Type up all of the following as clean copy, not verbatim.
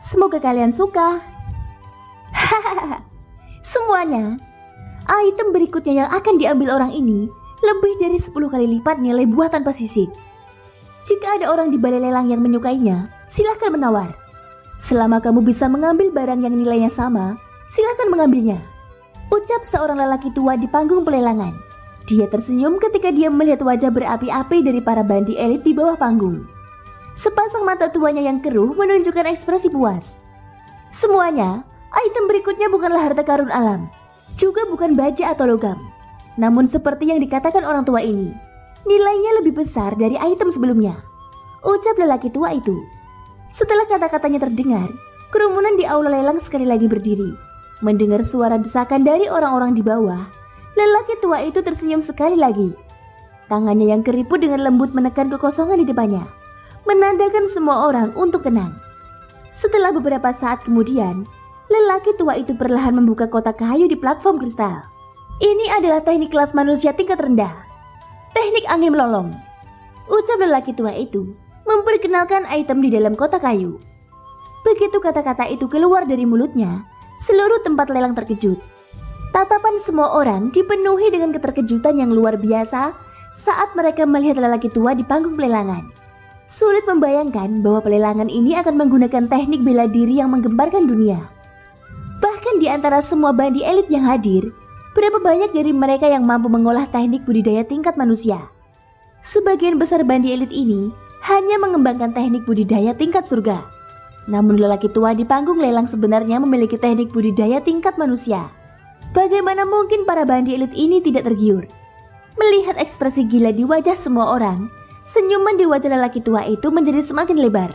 Semoga kalian suka. Hahaha. Semuanya, item berikutnya yang akan diambil orang ini lebih dari 10 kali lipat nilai buah tanpa sisik. Jika ada orang di balai lelang yang menyukainya, silahkan menawar. Selama kamu bisa mengambil barang yang nilainya sama, silahkan mengambilnya, ucap seorang lelaki tua di panggung pelelangan. Dia tersenyum ketika dia melihat wajah berapi-api dari para bandi elit di bawah panggung. Sepasang mata tuanya yang keruh menunjukkan ekspresi puas. Semuanya, item berikutnya bukanlah harta karun alam, juga bukan baja atau logam. Namun seperti yang dikatakan orang tua ini, nilainya lebih besar dari item sebelumnya, ucap lelaki tua itu. Setelah kata-katanya terdengar, kerumunan di aula lelang sekali lagi berdiri. Mendengar suara desakan dari orang-orang di bawah, lelaki tua itu tersenyum sekali lagi. Tangannya yang keriput dengan lembut menekan kekosongan di depannya, menandakan semua orang untuk tenang. Setelah beberapa saat kemudian, lelaki tua itu perlahan membuka kotak kayu di platform kristal. Ini adalah teknik kelas manusia tingkat rendah, teknik angin melolong, ucap lelaki tua itu memperkenalkan item di dalam kotak kayu. Begitu kata-kata itu keluar dari mulutnya, seluruh tempat lelang terkejut. Tatapan semua orang dipenuhi dengan keterkejutan yang luar biasa saat mereka melihat lelaki tua di panggung pelelangan. Sulit membayangkan bahwa pelelangan ini akan menggunakan teknik bela diri yang menggemparkan dunia. Bahkan di antara semua bandi elit yang hadir, berapa banyak dari mereka yang mampu mengolah teknik budidaya tingkat manusia? Sebagian besar bandi elit ini hanya mengembangkan teknik budidaya tingkat surga. Namun lelaki tua di panggung lelang sebenarnya memiliki teknik budidaya tingkat manusia. Bagaimana mungkin para bandi elit ini tidak tergiur? Melihat ekspresi gila di wajah semua orang, senyuman di wajah lelaki tua itu menjadi semakin lebar.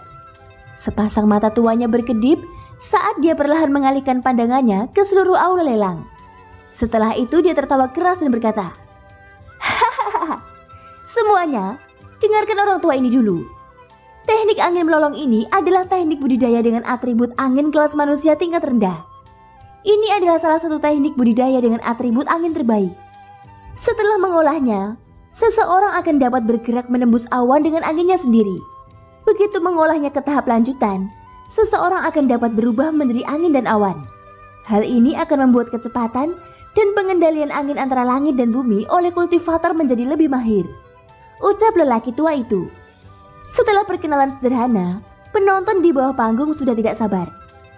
Sepasang mata tuanya berkedip saat dia perlahan mengalihkan pandangannya ke seluruh aula lelang. Setelah itu dia tertawa keras dan berkata, "Hahaha, semuanya, dengarkan orang tua ini dulu. Teknik angin melolong ini adalah teknik budidaya dengan atribut angin kelas manusia tingkat rendah. Ini adalah salah satu teknik budidaya dengan atribut angin terbaik. Setelah mengolahnya, seseorang akan dapat bergerak menembus awan dengan anginnya sendiri. Begitu mengolahnya ke tahap lanjutan, seseorang akan dapat berubah menjadi angin dan awan. Hal ini akan membuat kecepatan dan pengendalian angin antara langit dan bumi oleh kultivator menjadi lebih mahir," ucap lelaki tua itu. Setelah perkenalan sederhana, penonton di bawah panggung sudah tidak sabar.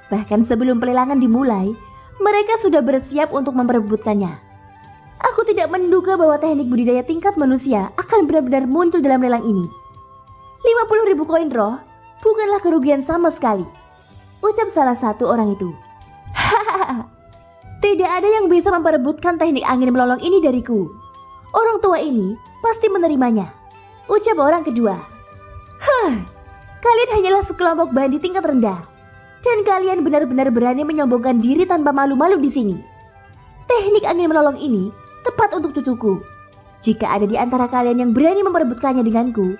Bahkan sebelum pelelangan dimulai, mereka sudah bersiap untuk memperebutkannya. Aku tidak menduga bahwa teknik budidaya tingkat manusia akan benar-benar muncul dalam lelang ini. 50.000 koin roh bukanlah kerugian sama sekali, ucap salah satu orang itu. Hahaha, tidak ada yang bisa memperebutkan teknik angin melolong ini dariku. Orang tua ini pasti menerimanya, ucap orang kedua. Kalian hanyalah sekelompok bandi tingkat rendah, dan kalian benar-benar berani menyombongkan diri tanpa malu-malu di sini. Teknik angin melolong ini tepat untuk cucuku. Jika ada di antara kalian yang berani memperebutkannya denganku,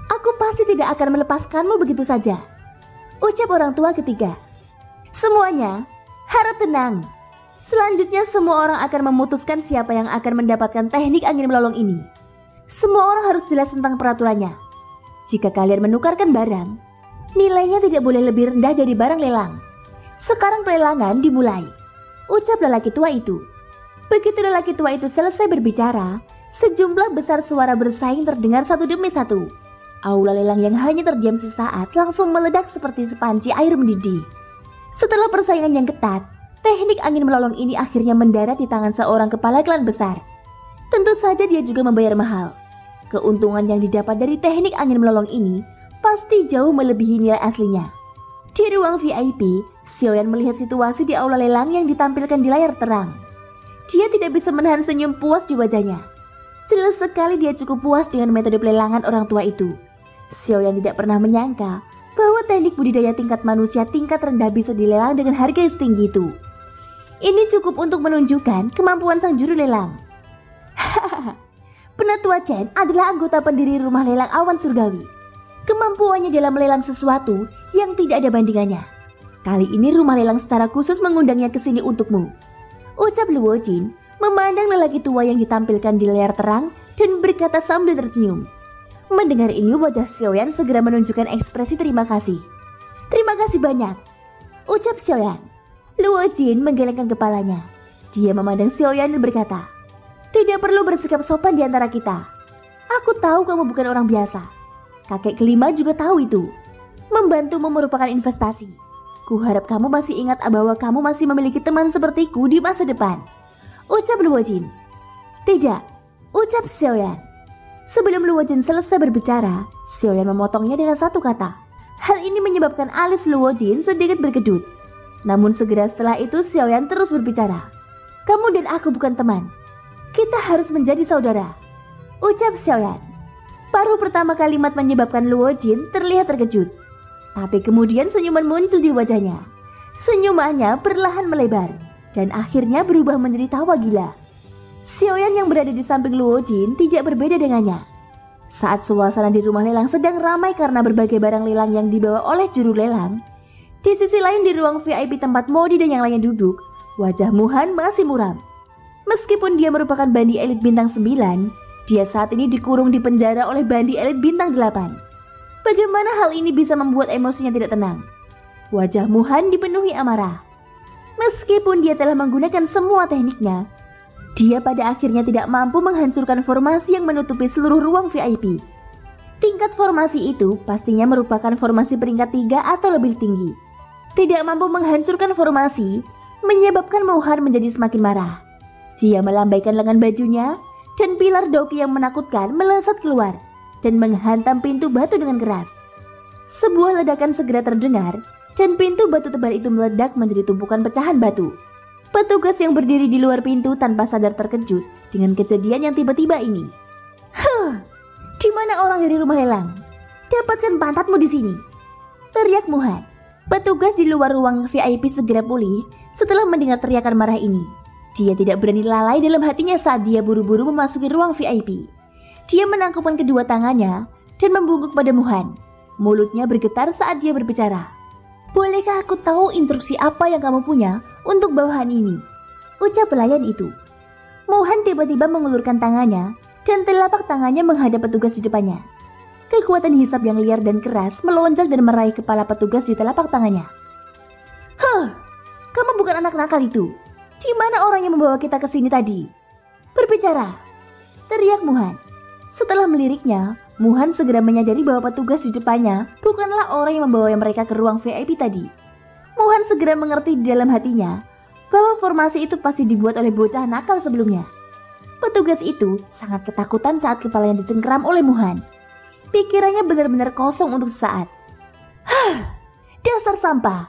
aku pasti tidak akan melepaskanmu begitu saja, ucap orang tua ketiga. Semuanya, harap tenang. Selanjutnya semua orang akan memutuskan siapa yang akan mendapatkan teknik angin melolong ini. Semua orang harus jelas tentang peraturannya. Jika kalian menukarkan barang, nilainya tidak boleh lebih rendah dari barang lelang. Sekarang pelelangan dimulai, ucap lelaki tua itu. Begitu lelaki tua itu selesai berbicara, sejumlah besar suara bersaing terdengar satu demi satu. Aula lelang yang hanya terdiam sesaat langsung meledak seperti sepanci air mendidih. Setelah persaingan yang ketat, teknik angin melolong ini akhirnya mendarat di tangan seorang kepala klan besar. Tentu saja dia juga membayar mahal. Keuntungan yang didapat dari teknik angin melolong ini pasti jauh melebihi nilai aslinya. Di ruang VIP, Xiaoyan melihat situasi di aula lelang yang ditampilkan di layar terang. Dia tidak bisa menahan senyum puas di wajahnya. Jelas sekali dia cukup puas dengan metode pelelangan orang tua itu. Xiaoyan tidak pernah menyangka bahwa teknik budidaya tingkat manusia tingkat rendah bisa dilelang dengan harga setinggi itu. Ini cukup untuk menunjukkan kemampuan sang juru lelang. Hahaha. Penatua Chen adalah anggota pendiri rumah lelang awan surgawi. Kemampuannya dalam melelang sesuatu yang tidak ada bandingannya. Kali ini rumah lelang secara khusus mengundangnya ke sini untukmu, ucap Luo Jin memandang lelaki tua yang ditampilkan di layar terang dan berkata sambil tersenyum. Mendengar ini wajah Xiaoyan segera menunjukkan ekspresi terima kasih. Terima kasih banyak. ucap Xiaoyan. Luo Jin menggelengkan kepalanya. Dia memandang Xiaoyan dan berkata, tidak perlu bersikap sopan di antara kita. Aku tahu kamu bukan orang biasa. Kakek kelima juga tahu itu. Membantumu merupakan investasi. Kuharap kamu masih ingat bahwa kamu masih memiliki teman sepertiku di masa depan. Ucap Luo Jin. Tidak, ucap Xiaoyan. Sebelum Luo Jin selesai berbicara, Xiaoyan memotongnya dengan satu kata. Hal ini menyebabkan alis Luo Jin sedikit berkedut. Namun segera setelah itu Xiaoyan terus berbicara. Kamu dan aku bukan teman. Kita harus menjadi saudara. Ucap Xiaoyan. Paruh pertama kalimat menyebabkan Luo Jin terlihat terkejut. Tapi kemudian senyuman muncul di wajahnya. Senyumannya perlahan melebar dan akhirnya berubah menjadi tawa gila. Xiaoyan yang berada di samping Luo Jin tidak berbeda dengannya. Saat suasana di rumah lelang sedang ramai karena berbagai barang lelang yang dibawa oleh juru lelang, di sisi lain di ruang VIP tempat Modi dan yang lainnya duduk, wajah Muhan masih muram. Meskipun dia merupakan bandi elit bintang 9, dia saat ini dikurung di penjara oleh bandi elit bintang 8. Bagaimana hal ini bisa membuat emosinya tidak tenang? Wajah Muhan dipenuhi amarah. Meskipun dia telah menggunakan semua tekniknya, dia pada akhirnya tidak mampu menghancurkan formasi yang menutupi seluruh ruang VIP. Tingkat formasi itu pastinya merupakan formasi peringkat 3 atau lebih tinggi. Tidak mampu menghancurkan formasi menyebabkan Muhan menjadi semakin marah. Dia melambaikan lengan bajunya dan pilar Doki yang menakutkan melesat keluar dan menghantam pintu batu dengan keras. Sebuah ledakan segera terdengar dan pintu batu tebal itu meledak menjadi tumpukan pecahan batu. Petugas yang berdiri di luar pintu tanpa sadar terkejut dengan kejadian yang tiba-tiba ini. Di mana orang dari rumah lelang? Dapatkan pantatmu di sini, teriak Muhan. Petugas di luar ruang VIP segera pulih setelah mendengar teriakan marah ini. Dia tidak berani lalai dalam hatinya saat dia buru-buru memasuki ruang VIP. Dia menangkupkan kedua tangannya dan membungkuk pada Muhan. Mulutnya bergetar saat dia berbicara. Bolehkah aku tahu instruksi apa yang kamu punya untuk bawahan ini? Ucap pelayan itu. Muhan tiba-tiba mengulurkan tangannya dan telapak tangannya menghadap petugas di depannya. Kekuatan hisap yang liar dan keras melonjak dan meraih kepala petugas di telapak tangannya. Kamu bukan anak nakal itu. Di mana orang yang membawa kita ke sini tadi? Berbicara, teriak Muhan. Setelah meliriknya, Muhan segera menyadari bahwa petugas di depannya bukanlah orang yang membawa mereka ke ruang VIP tadi. Muhan segera mengerti di dalam hatinya bahwa formasi itu pasti dibuat oleh bocah nakal sebelumnya. Petugas itu sangat ketakutan saat kepalanya dicengkeram oleh Muhan. Pikirannya benar-benar kosong untuk sesaat. Dasar sampah,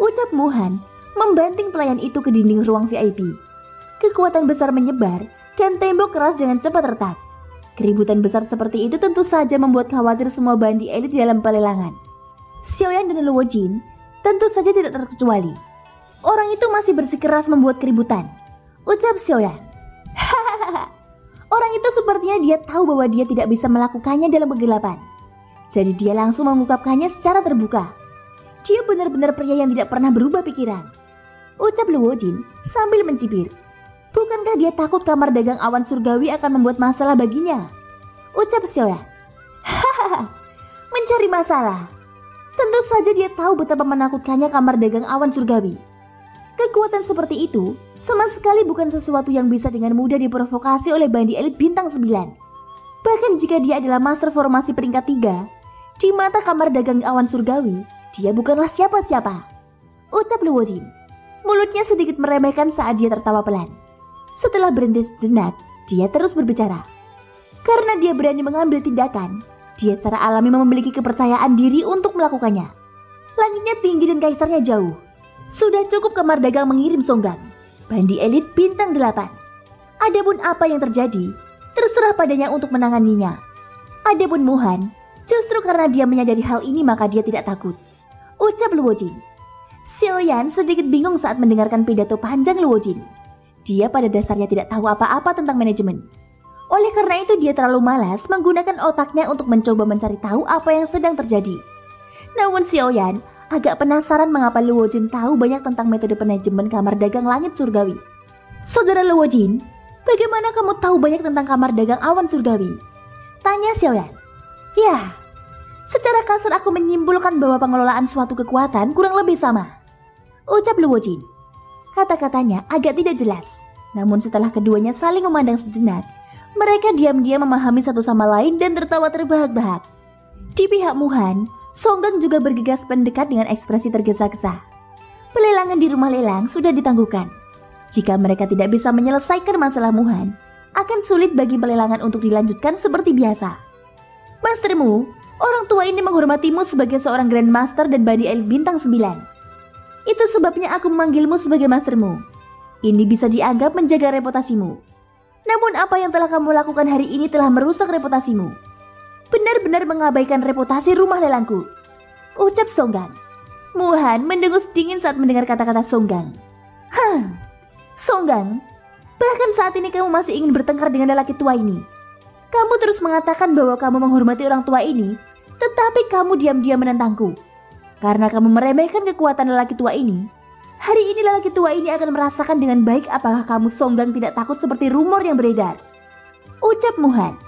ucap Muhan membanting pelayan itu ke dinding ruang VIP. Kekuatan besar menyebar dan tembok keras dengan cepat retak. Keributan besar seperti itu tentu saja membuat khawatir semua bandi elit di dalam pelelangan. Xiaoyan dan Luo Jin tentu saja tidak terkecuali. Orang itu masih bersikeras membuat keributan, ucap Xiaoyan. Orang itu sepertinya dia tahu bahwa dia tidak bisa melakukannya dalam kegelapan. Jadi dia langsung mengungkapkannya secara terbuka. Dia benar-benar pria yang tidak pernah berubah pikiran, ucap Luo Jin sambil mencibir. Bukankah dia takut kamar dagang awan surgawi akan membuat masalah baginya? Ucap Xiaoyan. Mencari masalah. Tentu saja dia tahu betapa menakutkannya kamar dagang awan surgawi. Kekuatan seperti itu sama sekali bukan sesuatu yang bisa dengan mudah diprovokasi oleh bandi elit bintang 9. Bahkan jika dia adalah master formasi peringkat 3, di mata kamar dagang awan surgawi, dia bukanlah siapa-siapa, ucap Luo Jin. Mulutnya sedikit meremehkan saat dia tertawa pelan. Setelah berhenti sejenak, dia terus berbicara. Karena dia berani mengambil tindakan, dia secara alami memiliki kepercayaan diri untuk melakukannya. Langitnya tinggi dan kaisarnya jauh. Sudah cukup kamar dagang mengirim songgang. Bandi elit bintang 8. Adapun apa yang terjadi, terserah padanya untuk menanganinya. Adapun Muhan, justru karena dia menyadari hal ini maka dia tidak takut, ucap Luo Jin. Xiaoyan sedikit bingung saat mendengarkan pidato panjang Luo Jin. Dia pada dasarnya tidak tahu apa-apa tentang manajemen. Oleh karena itu dia terlalu malas menggunakan otaknya untuk mencoba mencari tahu apa yang sedang terjadi. Namun Xiaoyan agak penasaran mengapa Luo Jin tahu banyak tentang metode manajemen kamar dagang langit surgawi. Saudara Luo Jin, bagaimana kamu tahu banyak tentang kamar dagang awan surgawi? Tanya Xiaoyan. Ya, secara kasar aku menyimpulkan bahwa pengelolaan suatu kekuatan kurang lebih sama. ucap Luojin. Kata-katanya agak tidak jelas, namun setelah keduanya saling memandang sejenak, mereka diam-diam memahami satu sama lain dan tertawa terbahak-bahak. Di pihak Muhan, Songgang juga bergegas mendekat dengan ekspresi tergesa-gesa. Pelelangan di rumah lelang sudah ditangguhkan. Jika mereka tidak bisa menyelesaikan masalah Muhan, akan sulit bagi pelelangan untuk dilanjutkan seperti biasa. Mastermu, orang tua ini menghormatimu sebagai seorang Grandmaster dan badi elit bintang 9. Itu sebabnya aku memanggilmu sebagai mastermu. Ini bisa dianggap menjaga reputasimu. Namun apa yang telah kamu lakukan hari ini telah merusak reputasimu. Benar-benar mengabaikan reputasi rumah lelangku, ucap Songgang. Muhan mendengus dingin saat mendengar kata-kata Songgang. Songgang, bahkan saat ini kamu masih ingin bertengkar dengan lelaki tua ini. Kamu terus mengatakan bahwa kamu menghormati orang tua ini, tetapi kamu diam-diam menentangku. Karena kamu meremehkan kekuatan lelaki tua ini, hari ini lelaki tua ini akan merasakan dengan baik apakah kamu Songgang tidak takut seperti rumor yang beredar, ucap Muhan.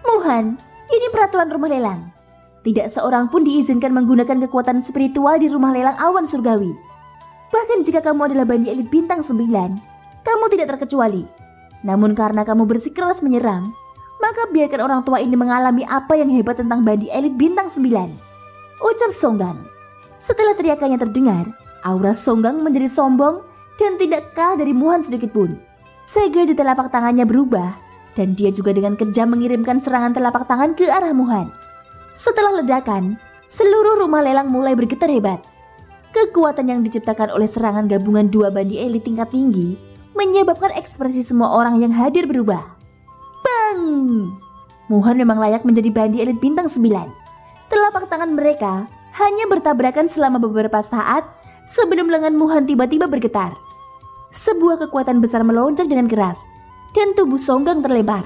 Muhan, ini peraturan rumah lelang. Tidak seorang pun diizinkan menggunakan kekuatan spiritual di rumah lelang awan surgawi. Bahkan jika kamu adalah bandi elit bintang 9, kamu tidak terkecuali. Namun karena kamu bersikeras menyerang, maka biarkan orang tua ini mengalami apa yang hebat tentang bandi elit bintang 9, ucap Songgang. Setelah teriakannya terdengar, aura Songgang menjadi sombong dan tidak kalah dari Muhan sedikitpun. Segel di telapak tangannya berubah, dan dia juga dengan kejam mengirimkan serangan telapak tangan ke arah Muhan. Setelah ledakan, seluruh rumah lelang mulai bergetar hebat. Kekuatan yang diciptakan oleh serangan gabungan dua bandi elit tingkat tinggi menyebabkan ekspresi semua orang yang hadir berubah. Bang! Muhan memang layak menjadi bandi elit bintang 9. Telapak tangan mereka hanya bertabrakan selama beberapa saat sebelum lengan Muhan tiba-tiba bergetar. Sebuah kekuatan besar melonjak dengan keras, dan tubuh Songgang terlempar.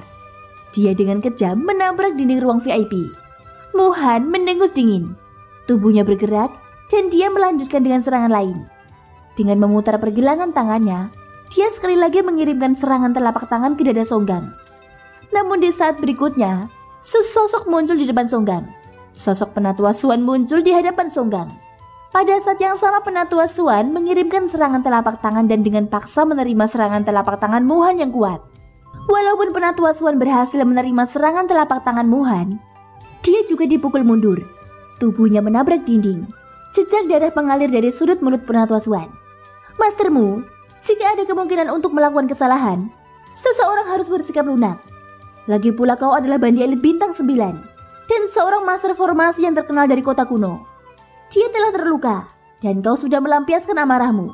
Dia dengan kejam menabrak dinding ruang VIP. Muhan mendengus dingin. Tubuhnya bergerak dan dia melanjutkan dengan serangan lain. Dengan memutar pergelangan tangannya, dia sekali lagi mengirimkan serangan telapak tangan ke dada Songgang. Namun di saat berikutnya, sesosok muncul di depan Songgang. Sosok Penatua Suan muncul di hadapan Songgang. Pada saat yang sama Penatua Suan mengirimkan serangan telapak tangan dan dengan paksa menerima serangan telapak tangan Muhan yang kuat. Walaupun Penatua Suan berhasil menerima serangan telapak tangan Muhan, dia juga dipukul mundur. Tubuhnya menabrak dinding. Jejak darah mengalir dari sudut mulut Penatua Suan. Mastermu, jika ada kemungkinan untuk melakukan kesalahan, seseorang harus bersikap lunak. Lagi pula kau adalah bandi elit bintang 9 dan seorang master formasi yang terkenal dari kota kuno. Dia telah terluka dan kau sudah melampiaskan amarahmu.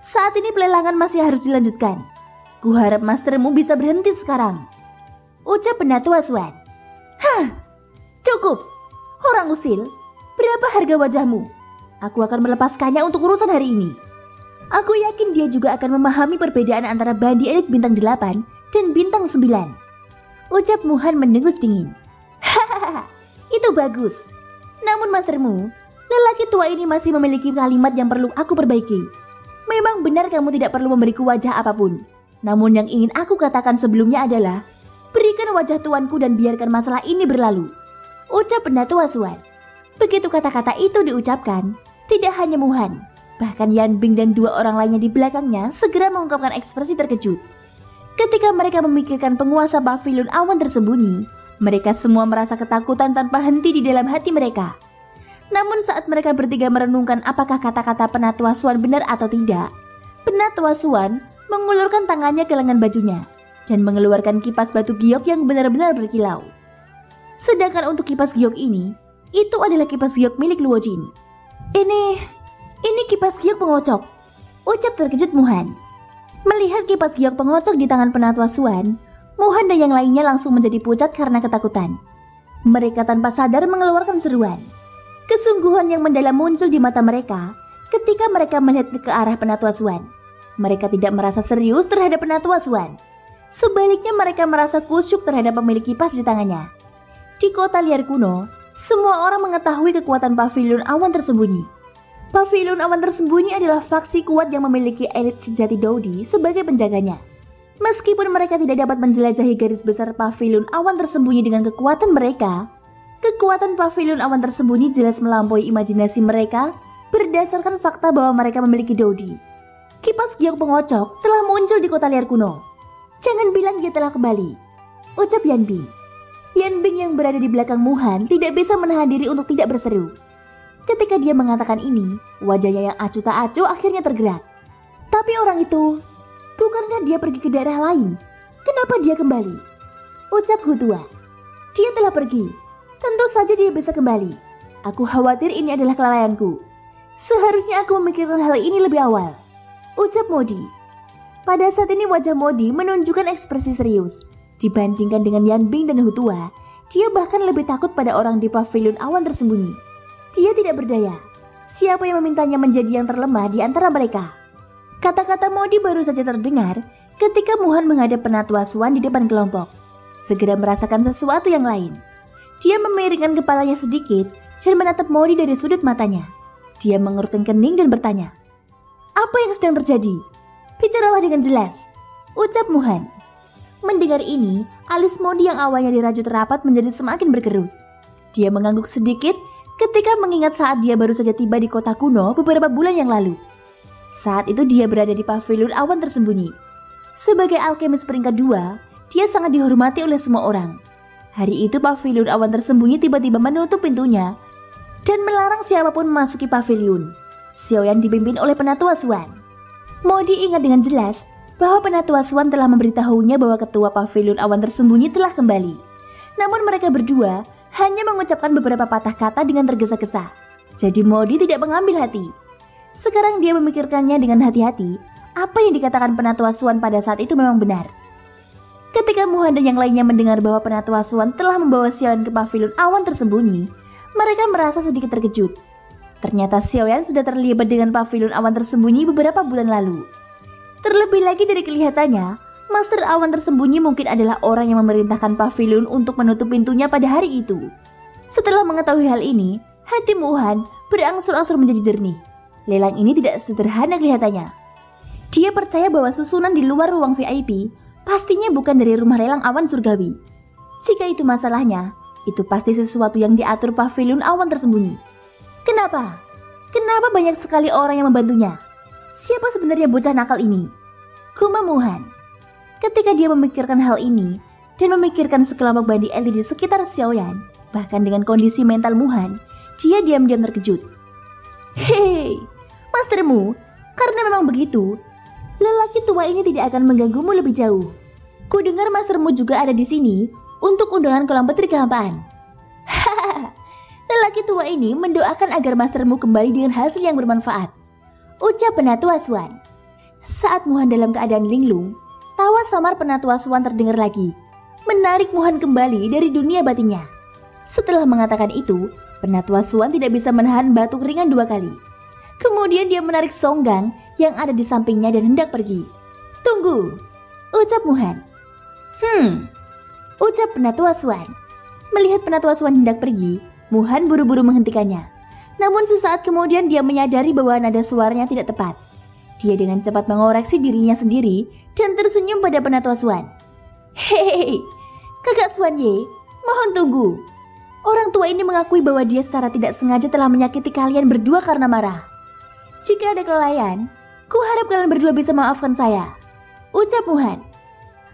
Saat ini pelelangan masih harus dilanjutkan. Kuharap mastermu bisa berhenti sekarang, ucap Penatua Suan. Cukup. Orang usil, berapa harga wajahmu? Aku akan melepaskannya untuk urusan hari ini. Aku yakin dia juga akan memahami perbedaan antara bandi elit bintang 8 dan bintang 9, ucap Muhan mendengus dingin. Itu bagus. Namun mastermu, lelaki tua ini masih memiliki kalimat yang perlu aku perbaiki. Memang benar kamu tidak perlu memberiku wajah apapun. Namun yang ingin aku katakan sebelumnya adalah, berikan wajah tuanku dan biarkan masalah ini berlalu, ucap Penatua Suan. Begitu kata-kata itu diucapkan, tidak hanya Muhan, bahkan Yan Bing dan dua orang lainnya di belakangnya segera mengungkapkan ekspresi terkejut. Ketika mereka memikirkan penguasa pavilion awan tersembunyi, mereka semua merasa ketakutan tanpa henti di dalam hati mereka. Namun saat mereka bertiga merenungkan apakah kata-kata Penatua Suan benar atau tidak, Penatua Suan mengulurkan tangannya ke lengan bajunya dan mengeluarkan kipas batu giok yang benar-benar berkilau. Sedangkan untuk kipas giok ini, itu adalah kipas giok milik Luojin. Ini kipas giok pengocok, ucap terkejut Muhan. Melihat kipas giok pengocok di tangan Penatua Suan, Muhan dan yang lainnya langsung menjadi pucat karena ketakutan. Mereka tanpa sadar mengeluarkan seruan. Kesungguhan yang mendalam muncul di mata mereka ketika mereka melihat ke arah Penatua Suan. Mereka tidak merasa serius terhadap Penatua Suan. Sebaliknya mereka merasa kusyuk terhadap pemilik kipas di tangannya. Di kota liar kuno, semua orang mengetahui kekuatan pavilion awan tersembunyi. Pavilion awan tersembunyi adalah faksi kuat yang memiliki elit sejati Daudi sebagai penjaganya. Meskipun mereka tidak dapat menjelajahi garis besar pavilion awan tersembunyi dengan kekuatan mereka, kekuatan pavilion awan tersembunyi jelas melampaui imajinasi mereka berdasarkan fakta bahwa mereka memiliki Dodi. Kipas giok pengocok telah muncul di kota liar kuno. Jangan bilang dia telah kembali, ucap Yanbing. Yanbing yang berada di belakang Muhan tidak bisa menahan diri untuk tidak berseru. Ketika dia mengatakan ini, wajahnya yang acuh tak acuh akhirnya tergerak. Tapi orang itu, bukankah dia pergi ke daerah lain? Kenapa dia kembali? Ucap Hutua. Dia telah pergi. Tentu saja dia bisa kembali. Aku khawatir ini adalah kelalaianku. Seharusnya aku memikirkan hal ini lebih awal, ucap Modi. Pada saat ini wajah Modi menunjukkan ekspresi serius. Dibandingkan dengan Yanbing dan Hutua, dia bahkan lebih takut pada orang di pavilion awan tersembunyi. Dia tidak berdaya. Siapa yang memintanya menjadi yang terlemah di antara mereka? Kata-kata Modi baru saja terdengar ketika Muhan menghadap Penatua Swan di depan kelompok. Segera merasakan sesuatu yang lain. Dia memiringkan kepalanya sedikit dan menatap Modi dari sudut matanya. Dia mengerutkan kening dan bertanya, "Apa yang sedang terjadi? Bicaralah dengan jelas," ucap Muhan. Mendengar ini, alis Modi yang awalnya dirajut rapat menjadi semakin berkerut. Dia mengangguk sedikit ketika mengingat saat dia baru saja tiba di kota kuno beberapa bulan yang lalu. Saat itu dia berada di pavilion awan tersembunyi. Sebagai alkemis peringkat 2, dia sangat dihormati oleh semua orang. Hari itu pavilion awan tersembunyi tiba-tiba menutup pintunya dan melarang siapapun memasuki pavilion. Xiaoyan dipimpin oleh Penatua Swan. Modi ingat dengan jelas bahwa Penatua Swan telah memberitahunya bahwa ketua pavilion awan tersembunyi telah kembali. Namun mereka berdua hanya mengucapkan beberapa patah kata dengan tergesa-gesa. Jadi Modi tidak mengambil hati. Sekarang dia memikirkannya dengan hati-hati. Apa yang dikatakan Penatua Swan pada saat itu memang benar. Ketika Muhan dan yang lainnya mendengar bahwa Penatua Swan telah membawa Xiaoyan ke pavilion awan tersembunyi, mereka merasa sedikit terkejut. Ternyata Xiaoyan sudah terlibat dengan pavilion awan tersembunyi beberapa bulan lalu. Terlebih lagi dari kelihatannya, Master Awan tersembunyi mungkin adalah orang yang memerintahkan pavilion untuk menutup pintunya pada hari itu. Setelah mengetahui hal ini, hati Muhan berangsur-angsur menjadi jernih. Lelang ini tidak sederhana kelihatannya. Dia percaya bahwa susunan di luar ruang VIP pastinya bukan dari rumah lelang awan surgawi. Jika itu masalahnya, itu pasti sesuatu yang diatur pavilion awan tersembunyi. Kenapa? Kenapa banyak sekali orang yang membantunya? Siapa sebenarnya bocah nakal ini? Gumam Muhan. Ketika dia memikirkan hal ini dan memikirkan sekelompok bandi elit di sekitar Xiaoyan, bahkan dengan kondisi mental Muhan, dia diam-diam terkejut. Hei, mastermu, karena memang begitu, lelaki tua ini tidak akan mengganggumu lebih jauh. Ku dengar mastermu juga ada di sini untuk undangan kolam petri kehampaan. Hahaha, lelaki tua ini mendoakan agar mastermu kembali dengan hasil yang bermanfaat, ucap Penatua Swan. Saat Muhan dalam keadaan linglung, tawa samar Penatua Swan terdengar lagi, menarik Muhan kembali dari dunia batinnya. Setelah mengatakan itu, Penatua Swan tidak bisa menahan batuk ringan 2 kali. Kemudian dia menarik Songgang yang ada di sampingnya dan hendak pergi. "Tunggu," ucap Muhan. Ucap Penatua Swan. Melihat Penatua Swan hendak pergi, Muhan buru-buru menghentikannya. Namun sesaat kemudian dia menyadari bahwa nada suaranya tidak tepat. Dia dengan cepat mengoreksi dirinya sendiri dan tersenyum pada Penatua Swan. "Hei, kakak Swan Ye, mohon tunggu. Orang tua ini mengakui bahwa dia secara tidak sengaja telah menyakiti kalian berdua karena marah. Jika ada kelalaian, ku harap kalian berdua bisa memaafkan saya," ucap Muhan.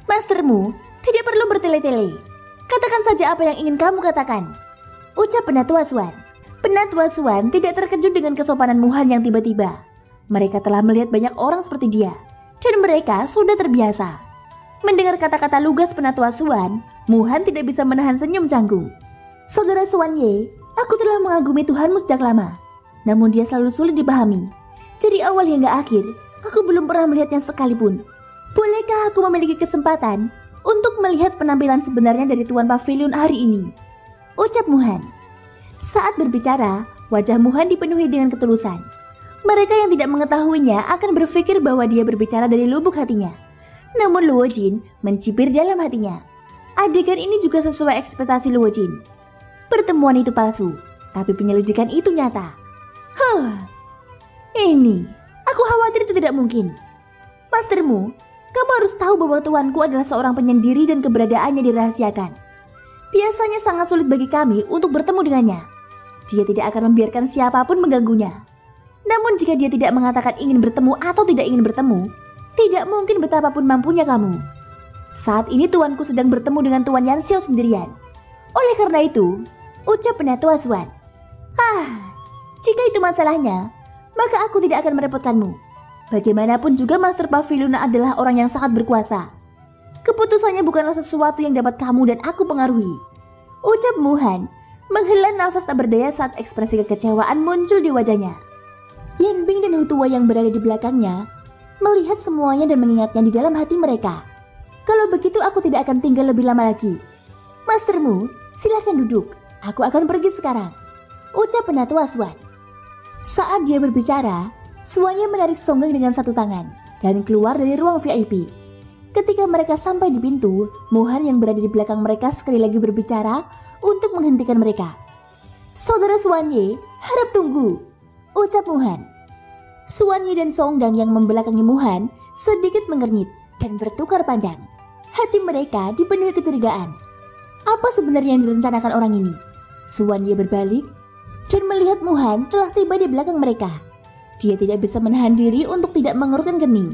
"Mastermu tidak perlu bertele-tele. Katakan saja apa yang ingin kamu katakan," ucap Penatua Swan. Penatua Swan tidak terkejut dengan kesopanan Muhan yang tiba-tiba. Mereka telah melihat banyak orang seperti dia, dan mereka sudah terbiasa. Mendengar kata-kata lugas Penatua Swan, Muhan tidak bisa menahan senyum canggung. "Saudara Swan Ye, aku telah mengagumi Tuhanmu sejak lama. Namun dia selalu sulit dipahami. Dari awal hingga akhir, aku belum pernah melihatnya sekalipun. Bolehkah aku memiliki kesempatan untuk melihat penampilan sebenarnya dari Tuan Pavilion hari ini?" ucap Muhan. Saat berbicara, wajah Muhan dipenuhi dengan ketulusan. Mereka yang tidak mengetahuinya akan berpikir bahwa dia berbicara dari lubuk hatinya. Namun Luo Jin mencibir dalam hatinya. Adegan ini juga sesuai ekspektasi Luo Jin. Pertemuan itu palsu, tapi penyelidikan itu nyata. Ini, aku khawatir itu tidak mungkin. Mastermu, kamu harus tahu bahwa tuanku adalah seorang penyendiri dan keberadaannya dirahasiakan. Biasanya sangat sulit bagi kami untuk bertemu dengannya. Dia tidak akan membiarkan siapapun mengganggunya. Namun jika dia tidak mengatakan ingin bertemu atau tidak ingin bertemu, tidak mungkin betapapun mampunya kamu. Saat ini tuanku sedang bertemu dengan Tuan Yanxiao sendirian. Oleh karena itu, ucap Penatua Swan. Jika itu masalahnya, maka aku tidak akan merepotkanmu. Bagaimanapun juga Master Pavilion adalah orang yang sangat berkuasa. Keputusannya bukanlah sesuatu yang dapat kamu dan aku pengaruhi. Ucap Muhan, menghela nafas tak berdaya saat ekspresi kekecewaan muncul di wajahnya. Yan Bing dan Hutua yang berada di belakangnya melihat semuanya dan mengingatnya di dalam hati mereka. Kalau begitu aku tidak akan tinggal lebih lama lagi. Mastermu, silahkan duduk. Aku akan pergi sekarang. Ucap Penatua Swan. Saat dia berbicara, Swannya menarik Songgang dengan satu tangan dan keluar dari ruang VIP. Ketika mereka sampai di pintu, Muhan yang berada di belakang mereka sekali lagi berbicara untuk menghentikan mereka. Saudara Swanyi, harap tunggu, ucap Muhan. Swanyi dan Songgang yang membelakangi Muhan sedikit mengernyit dan bertukar pandang. Hati mereka dipenuhi kecurigaan. Apa sebenarnya yang direncanakan orang ini? Swanyi berbalik dan melihat Muhan telah tiba di belakang mereka. Dia tidak bisa menahan diri untuk tidak mengerutkan kening.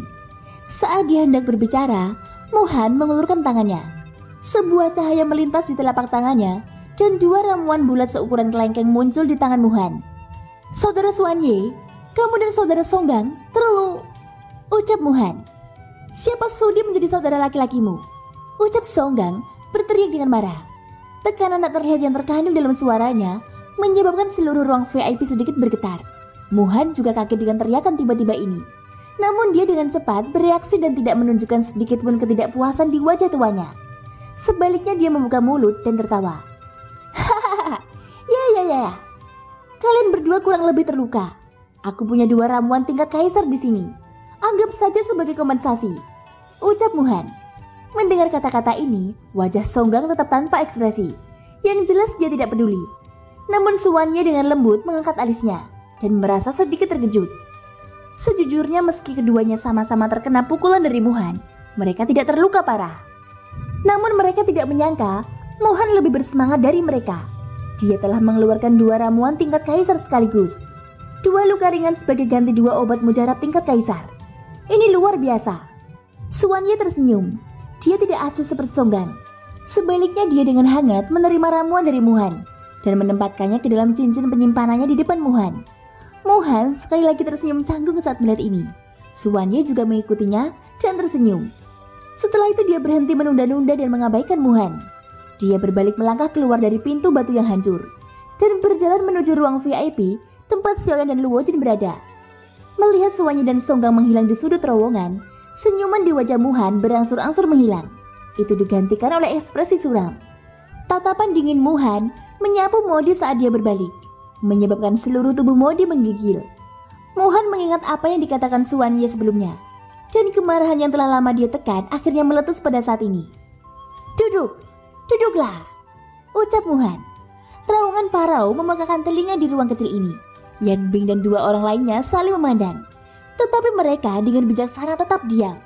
Saat dia hendak berbicara, Muhan mengulurkan tangannya. Sebuah cahaya melintas di telapak tangannya dan dua ramuan bulat seukuran kelengkeng muncul di tangan Muhan. Saudara Swanyi, kamu dan saudara Songgang terlalu... ucap Muhan. Siapa sudi menjadi saudara laki-lakimu? Ucap Songgang berteriak dengan marah. Tekanan tak terlihat yang terkandung dalam suaranya menyebabkan seluruh ruang VIP sedikit bergetar. Muhan juga kaget dengan teriakan tiba-tiba ini. Namun dia dengan cepat bereaksi dan tidak menunjukkan sedikit pun ketidakpuasan di wajah tuanya. Sebaliknya dia membuka mulut dan tertawa. Hahaha, ya. Kalian berdua kurang lebih terluka. Aku punya 2 ramuan tingkat kaisar di sini. Anggap saja sebagai kompensasi. Ucap Muhan. Mendengar kata-kata ini, wajah Songgang tetap tanpa ekspresi. Yang jelas dia tidak peduli. Namun Swanyi dengan lembut mengangkat alisnya dan merasa sedikit terkejut. Sejujurnya meski keduanya sama-sama terkena pukulan dari Muhan, mereka tidak terluka parah. Namun mereka tidak menyangka Muhan lebih bersemangat dari mereka. Dia telah mengeluarkan 2 ramuan tingkat kaisar sekaligus. 2 luka ringan sebagai ganti 2 obat mujarab tingkat kaisar. Ini luar biasa. Swanyi tersenyum. Dia tidak acuh seperti Songgang. Sebaliknya dia dengan hangat menerima ramuan dari Muhan dan menempatkannya ke dalam cincin penyimpanannya di depan Muhan. Muhan sekali lagi tersenyum canggung saat melihat ini. Swanyi juga mengikutinya dan tersenyum. Setelah itu dia berhenti menunda-nunda dan mengabaikan Muhan. Dia berbalik melangkah keluar dari pintu batu yang hancur dan berjalan menuju ruang VIP tempat Xiaoyan dan Luo Jin berada. Melihat Swanyi dan Songgang menghilang di sudut terowongan, senyuman di wajah Muhan berangsur-angsur menghilang. Itu digantikan oleh ekspresi suram. Tatapan dingin Muhan menyapu Modi saat dia berbalik, menyebabkan seluruh tubuh Modi menggigil. Muhan mengingat apa yang dikatakan Swanyi sebelumnya, dan kemarahan yang telah lama dia tekan akhirnya meletus pada saat ini. Duduklah, ucap Muhan. Raungan parau memekakan telinga di ruang kecil ini. Yan Bing dan 2 orang lainnya saling memandang, tetapi mereka dengan bijaksana tetap diam.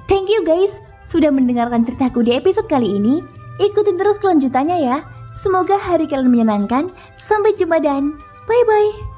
Thank you guys sudah mendengarkan ceritaku di episode kali ini. Ikutin terus kelanjutannya ya. Semoga hari kalian menyenangkan. Sampai jumpa dan bye-bye.